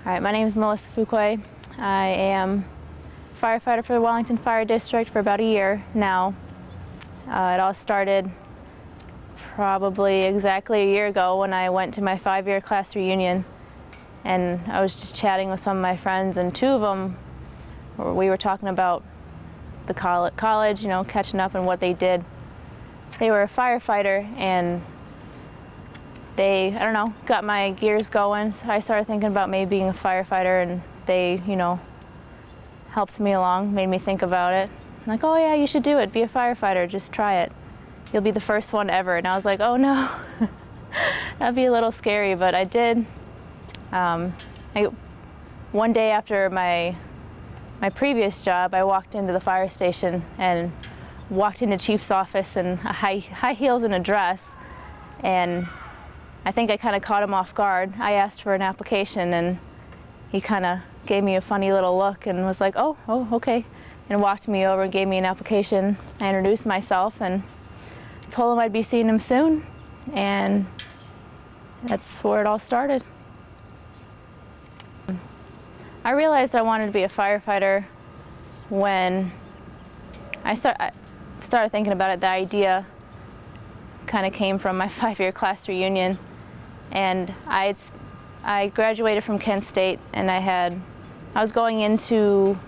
All right, my name is Melissa Fuquay. I am firefighter for the Wellington Fire District for about a year now. It all started probably exactly a year ago when I went to my 5-year class reunion, and I was just chatting with some of my friends, and two of them, we were talking about the college, catching up and what they did. They were a firefighter, and they, got my gears going. So I started thinking about maybe being a firefighter, and they, helped me along, made me think about it. I'm like, oh yeah, you should do it, be a firefighter, just try it. You'll be the first one ever. And I was like, oh no, that'd be a little scary, but I did. One day after my previous job, I walked into the fire station and walked into Chief's office in high heels and a dress, and I think I kind of caught him off guard. I asked for an application, and he kind of gave me a funny little look and was like, oh, okay, and walked me over and gave me an application. I introduced myself and told him I'd be seeing him soon, and that's where it all started. I realized I wanted to be a firefighter when I started thinking about it. The idea kind of came from my 5-year class reunion, and I graduated from Kent State, and I was going into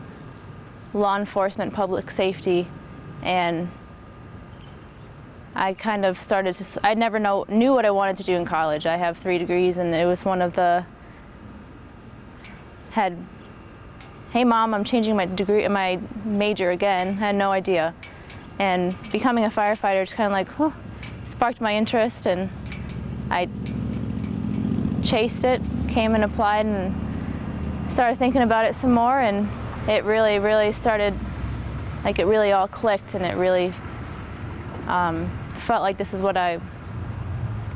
law enforcement, public safety, and I kind of started to, I never knew what I wanted to do in college. I have 3 degrees, and it was one of the, hey mom, I'm changing my major again. I had no idea. And becoming a firefighter just kind of like, sparked my interest, and I chased it, came and applied, and started thinking about it some more, and it really started, like, it really all clicked, and it really felt like this is what I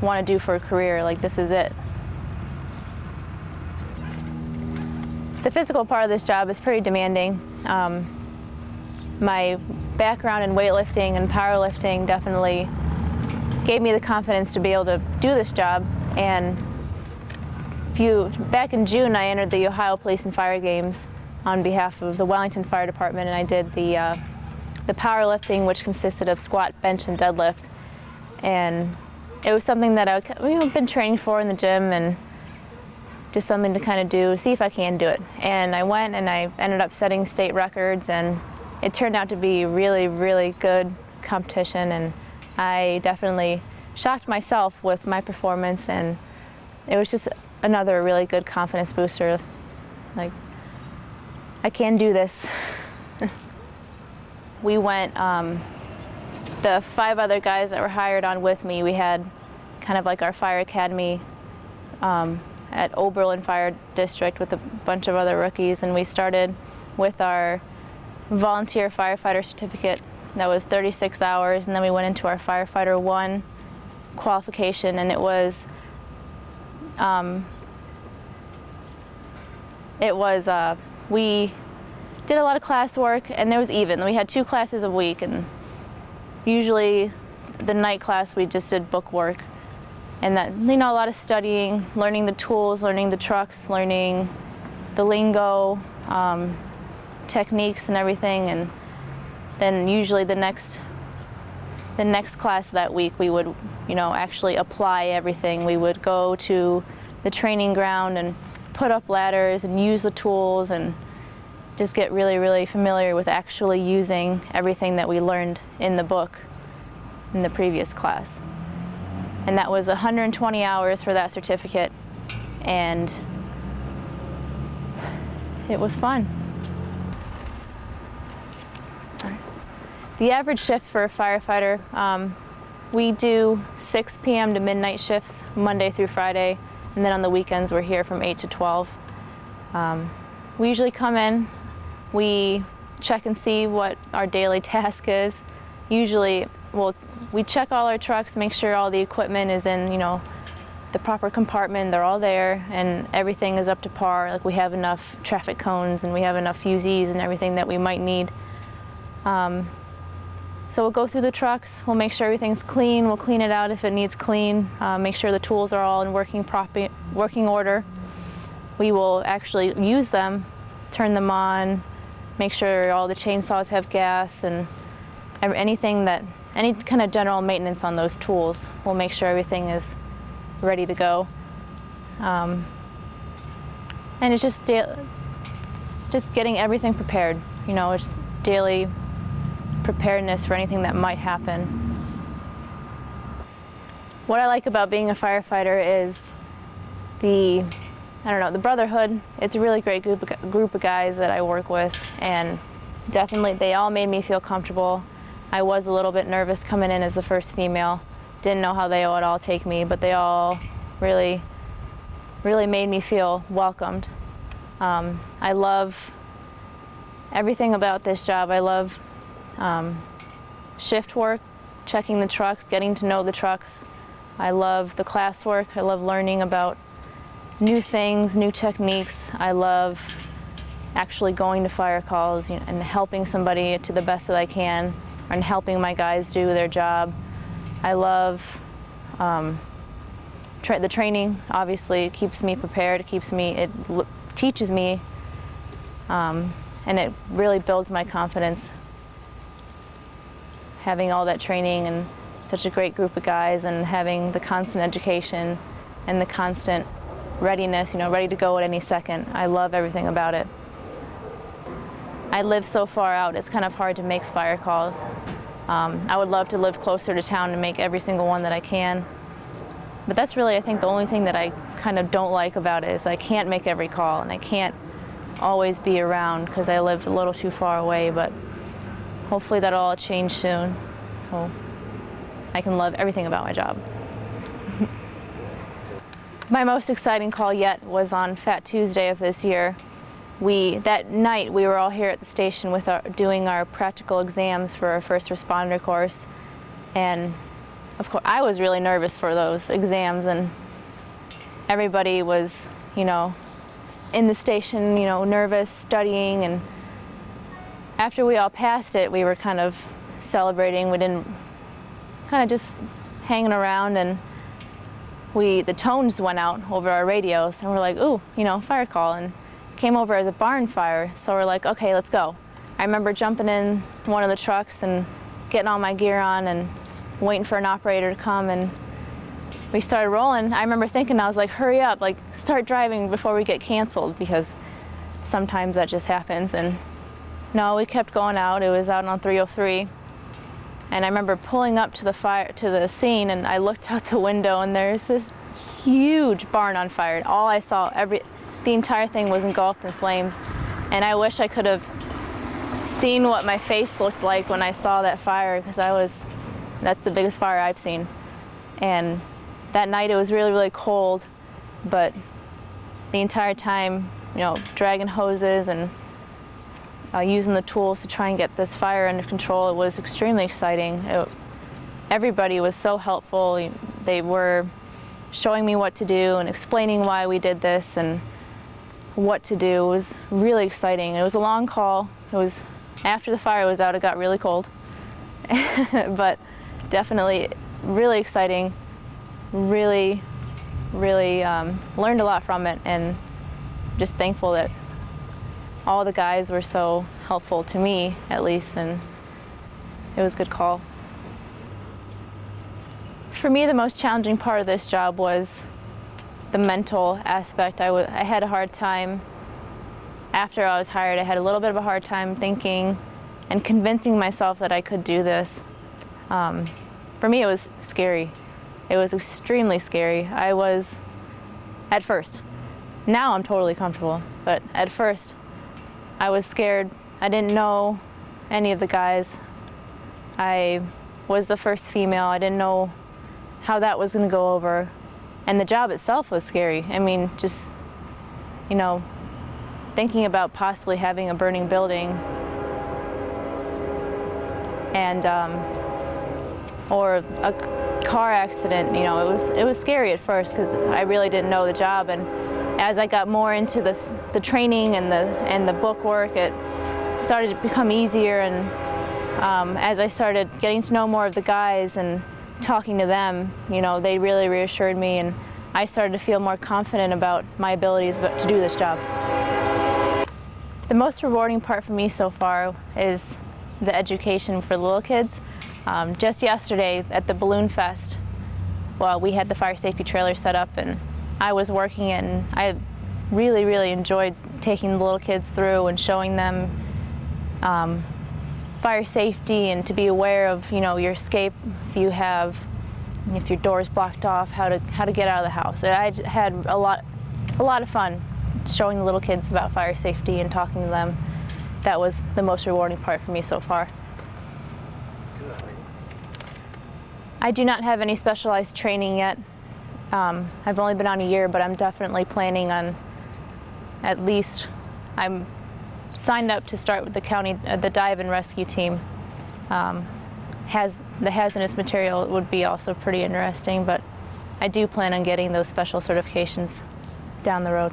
want to do for a career, like this is it. The physical part of this job is pretty demanding. My background in weightlifting and powerlifting definitely gave me the confidence to be able to do this job. And back in June, I entered the Ohio Police and Fire Games on behalf of the Wellington Fire Department, and I did the powerlifting, which consisted of squat, bench, and deadlift. And it was something that I've been training for in the gym, and just something to kind of do, see if I can do it. And I went, and I ended up setting state records, and it turned out to be really good competition, and I definitely shocked myself with my performance, and it was just another really good confidence booster. Like, I can do this. We went, the 5 other guys that were hired on with me, we had kind of like our fire academy at Oberlin Fire District with a bunch of other rookies, and we started with our volunteer firefighter certificate. That was 36 hours, and then we went into our Firefighter 1 qualification, and we did a lot of classwork, and it was even. We had 2 classes a week, and usually the night class we just did book work. And that, a lot of studying, learning the tools, learning the trucks, learning the lingo, techniques and everything. And then usually the next class that week we would, actually apply everything. We would go to the training ground and put up ladders and use the tools and just get really familiar with actually using everything that we learned in the book in the previous class. And that was 120 hours for that certificate, and it was fun. The average shift for a firefighter, we do 6 p.m. to midnight shifts, Monday through Friday, and then on the weekends we're here from 8 to 12. We usually come in, we check and see what our daily task is. Usually, we check all our trucks, make sure all the equipment is in, the proper compartment, they're all there, and everything is up to par. Like, we have enough traffic cones, and we have enough fusees and everything that we might need. So we'll go through the trucks, we'll make sure everything's clean, we'll clean it out if it needs clean, make sure the tools are all in working order. we will actually use them, turn them on, make sure all the chainsaws have gas, and any kind of general maintenance on those tools. We'll make sure everything is ready to go. And it's just getting everything prepared. You know, it's daily preparedness for anything that might happen. What I like about being a firefighter is the brotherhood. It's a really great group of guys that I work with, and definitely they all made me feel comfortable. I was a little bit nervous coming in as the first female. Didn't know how they would all take me, but they all really made me feel welcomed. I love everything about this job. I love shift work, checking the trucks, getting to know the trucks. I love the class work. I love learning about new things, new techniques. I love actually going to fire calls, and helping somebody to the best that I can, and helping my guys do their job. I love the training. Obviously, it keeps me prepared. It teaches me, and it really builds my confidence. Having all that training and such a great group of guys, and having the constant education and the constant readiness, ready to go at any second. I love everything about it. I live so far out, it's kind of hard to make fire calls. I would love to live closer to town and make every single one that I can. But that's really, I think, the only thing that I kind of don't like about it is I can't make every call, and I can't always be around because I live a little too far away, but hopefully that'll all change soon, so I can love everything about my job. My most exciting call yet was on Fat Tuesday of this year. That night we were all here at the station doing our practical exams for our first responder course, and of course I was really nervous for those exams, and everybody was, in the station, nervous, studying, and after we all passed it, we were kind of celebrating. We didn't, kind of just hanging around, and the tones went out over our radios, and we're like, ooh, fire call, and came over as a barn fire. So we're like, okay, let's go. I remember jumping in one of the trucks and getting all my gear on and waiting for an operator to come, and we started rolling. I remember thinking, I was like, hurry up, like start driving before we get canceled, because sometimes that just happens. And no, we kept going out. It was out on 303. And I remember pulling up to the scene, and I looked out the window, and there's this huge barn on fire. And all I saw, the entire thing was engulfed in flames. And I wish I could have seen what my face looked like when I saw that fire, because that's the biggest fire I've seen. And that night it was really, really cold, but the entire time, dragging hoses and using the tools to try and get this fire under control, it was extremely exciting. Everybody was so helpful. They were showing me what to do and explaining why we did this and what to do. It was really exciting. It was a long call. It was after the fire was out, it got really cold. But definitely really exciting. Really learned a lot from it, and just thankful that all the guys were so helpful to me, at least, and it was a good call. For me, the most challenging part of this job was the mental aspect. I had a hard time, after I was hired, I had a little bit of a hard time thinking and convincing myself that I could do this. For me, it was scary. It was extremely scary. I was, at first. Now I'm totally comfortable, but at first I was scared. I didn't know any of the guys. I was the first female. I didn't know how that was going to go over. And the job itself was scary. I mean, just, thinking about possibly having a burning building and or a car accident, it was scary at first because I really didn't know the job. And as I got more into the training and the book work, it started to become easier. And as I started getting to know more of the guys and talking to them, they really reassured me, and I started to feel more confident about my abilities to do this job. The most rewarding part for me so far is the education for the little kids. Just yesterday at the Balloon Fest, well, we had the fire safety trailer set up and I was working it, and I really enjoyed taking the little kids through and showing them fire safety and to be aware of, you know, your escape if your door's blocked off, how to get out of the house. I had a lot of fun showing the little kids about fire safety and talking to them. That was the most rewarding part for me so far. I do not have any specialized training yet. I've only been on a year, but I'm definitely planning on I'm signed up to start with the dive and rescue team. The hazardous material would be also pretty interesting, but I do plan on getting those special certifications down the road.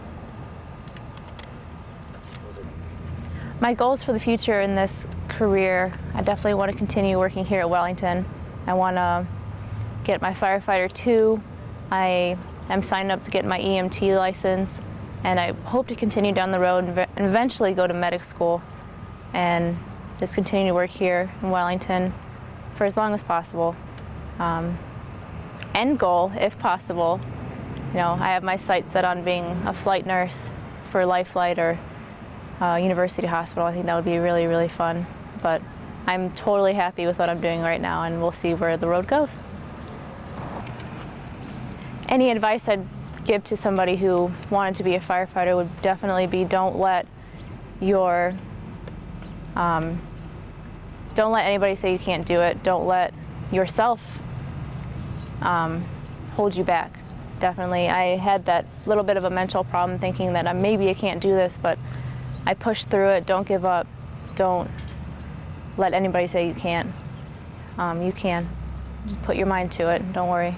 My goals for the future in this career, I definitely want to continue working here at Wellington. I want to get my Firefighter 2. I am signed up to get my EMT license, and I hope to continue down the road and eventually go to medic school and just continue to work here in Wellington for as long as possible. End goal, if possible, you know, I have my sights set on being a flight nurse for Life Flight or University Hospital. I think that would be really fun, but I'm totally happy with what I'm doing right now, and we'll see where the road goes. Any advice I'd give to somebody who wanted to be a firefighter would definitely be don't let anybody say you can't do it. Don't let yourself hold you back. Definitely, I had that little bit of a mental problem thinking that maybe I can't do this, but I pushed through it. Don't give up. Don't let anybody say you can't. You can. Just put your mind to it. Don't worry.